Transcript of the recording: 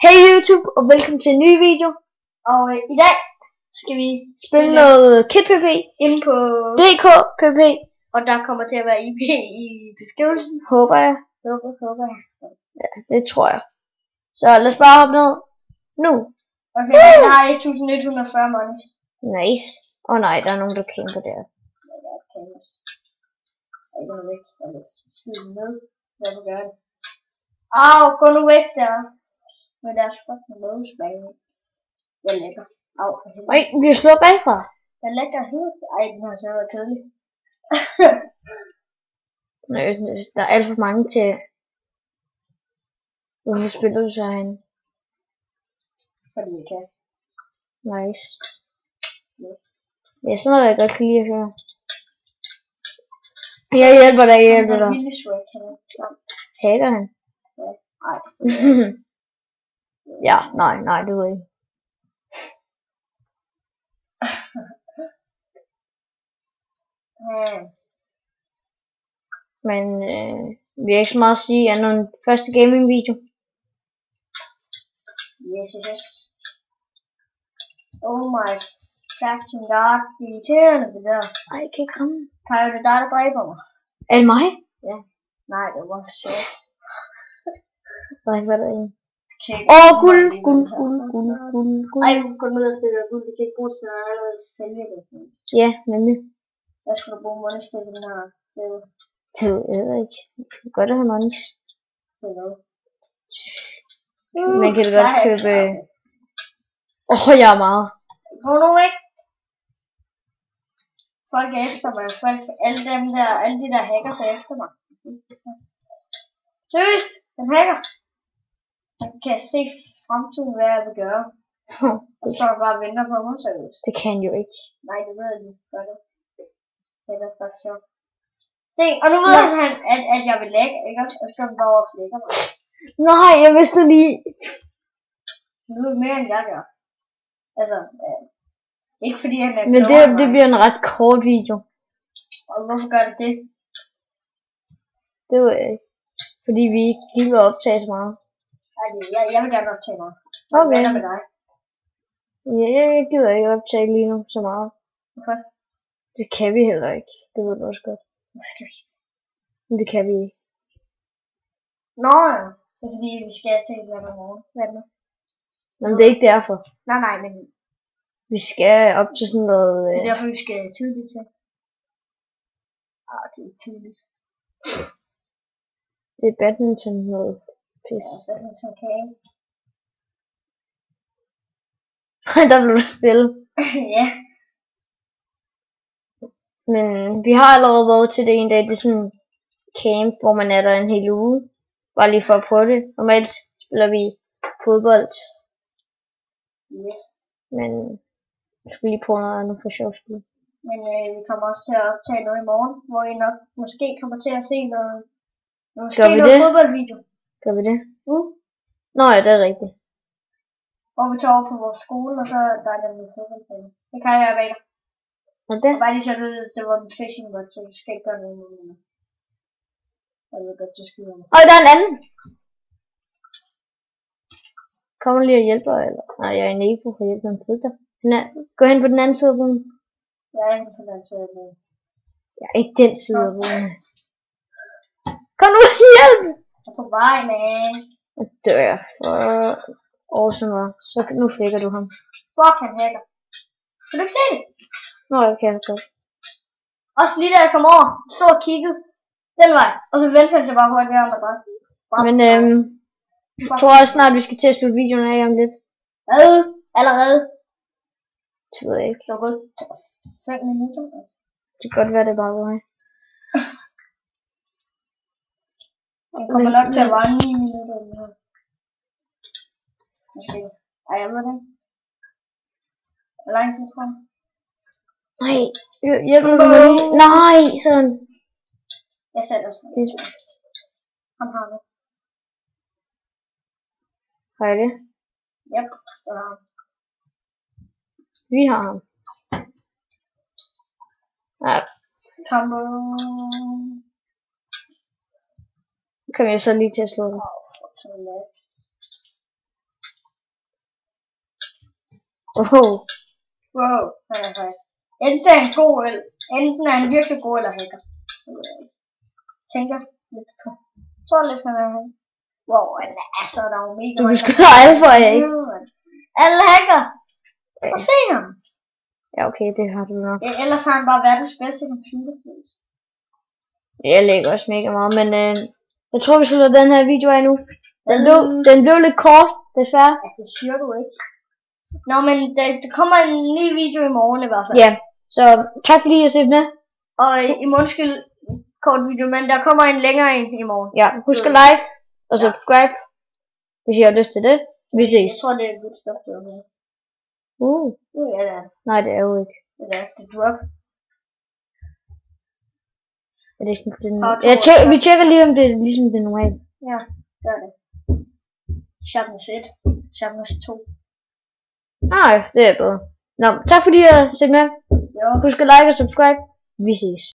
Hey YouTube, og velkommen til en ny video. Og i dag skal vi spille noget Kit PvP inde på DK PvP. Og der kommer til at være IP i beskrivelsen. Håber jeg. Håber jeg. Ja, det tror jeg. Så lad os bare hoppe ned nu. Okay, jeg har 1140 monies. Nice. Nej, der er nogen, der kæmper der. Ja, der er kæmpes. Jeg går væk. Jeg vil skyde den ned. Jeg vil gøre det. Au, gå nu væk der. Med deres fucking løvespag. Jeg er lækker. Au, for helvede. Nej, vi slår bagfra. Jeg er lækker hest. Ej, den har så været kedelig. Der er alt for mange til. Hvorfor spiller du så herinde? Fordi jeg kan. Nice. Yes. Ja, sådan noget jeg godt kan lide at høre. Jeg hjælper dig, Hater han? Ja, nej. Ja, nej, det ved jeg ikke. Men vi har ikke så meget at sige andet end første gaming video. Yes. Oh my fucking god, det er irriterende det der. Ej, jeg kan ikke ramme. Kajo, det er dig, der dræber mig. Er det mig? Ja. Nej, det var for sjovt. Nej, hvad er der en? Guld. Ej, gå ned og spille guld. Det kan ikke bruges til noget andet at sælge det. Ja, nemlig. Hvad skulle du bruge måneds til den her sæde? Det ved jeg ikke. Det er godt at have måneds. Til hvad? Man kan godt købe. Jeg er meget. Gå nu ikke. Folk er efter mig. Alle de der hackers er efter mig. Seriøst, den hacker. Jeg kan se fremtiden, hvad jeg vil gøre. Og så bare venter på mig, seriøst. Det kan jo ikke. Nej, det ved jeg ikke. Gør det. Det er faktisk sjovt. Se, og nu ved han, at jeg vil lægge, ikke? Og så skal han bare over flækker mig. Nej, jeg vidste lige. Nu er det mere end jeg gør. Altså, ikke fordi han er. Men det bliver en ret kort video. Og hvorfor gør det det? Det ved jeg ikke. Fordi vi ikke lige vil optage så meget. Jeg vil gerne optage meget. Okay. Hvad med dig? Jeg gider ikke optage lige nu så meget. Okay. Det kan vi heller ikke. Det ved du også godt. Men det kan vi ikke. Nå, det er fordi vi skal til et eller andet morgen. Hvad er det nu? Men det er ikke derfor. Nej, men vi skal op til sådan noget. Det er derfor vi skal tidligt til. Det er tidligt. Det er badminton noget pis. Ja, badminton kage. Der blev der stille. Ja. Men vi har allerede været til det en dag. Det er sådan en camp, hvor man er der en hel uge. Bare lige for at prøve det. Normalt spiller vi fodbold. Yes. Men jeg skal lige prøve noget andet for sjov skyld. Men vi kommer også til at optage noget i morgen, hvor I nok måske kommer til at se noget fodboldvideo. Gør vi det? Nå ja, det er rigtigt. Hvor vi tager over på vores skole, og så der er der noget fodboldbane. Det kan jeg bag dig. Og det? Og bare lige så det var en fishing rod, så du skal ikke gøre noget med det. Jeg ved godt, du skyder mig. Der er en anden! Kommer lige og hjælper, eller? Nej, jeg er en ego for at hjælpe en flytter. Gå hen på den anden side af bogen. Jeg er på den anden side af bogen. Jeg er ikke den side af bogen. Kom nu og hjælp! Jeg er på vej, man. Jeg dør for awesome. Så nu flækker du ham. Fuck, han hacker. Kan du ikke se det? Nå, jeg kan godt. Også lige da jeg kom over, stod og kiggede den vej, og så vendte han sig bare hurtigt om og dræbte. Men jeg tror også snart, vi skal til at slutte videoen af om lidt. Allerede? Det ved jeg ikke. Det var gået 5 minutter. Det kan godt være, det bare var mig. Det kommer nok til at vare 9 minutter. Måske. Ej, jeg ved det. Hvor lang tid tror jeg? Nej, jeg ved ikke. Nej, sådan. Jeg selv også. Han har det. Har jeg det? Yep, det har han. Vi har ham. Ja. Combo. Kan vi så lige til at slå det. Oh. Wow, han er hack. Enten er han god, eller enten er han virkelig god eller hacker. Tænker lidt på. Jeg tror lidt, han er hack. Wow, han er så der jo mega. Du beskylder alle for hack. Alle hacker. Og se ham. Ja, okay, det har du nok. Ja, ellers har han bare verdens bedste computer. Jeg lægger også mega meget, men jeg tror, vi slutter den her video af nu. Den blev lidt kort, desværre. Ja, det siger du ikke. Nå, men der kommer en ny video i morgen i hvert fald. Ja, så tak fordi I har set med. Og i morgen kort video, men der kommer en længere en i morgen. Ja, husk at like og subscribe, hvis I har lyst til det. Vi ses. Jeg tror, det er godt stof, det er med. Ja, det er. Nej, det er jo ikke. Det er det drop. Er det ikke den? Vi tjekker lige, om det er ligesom det normale. Ja, det er det. Sharpness 1. Sharpness 2. Nej, det er bedre. Nå, tak fordi I har set med. Jo. Husk at like og subscribe. Vi ses.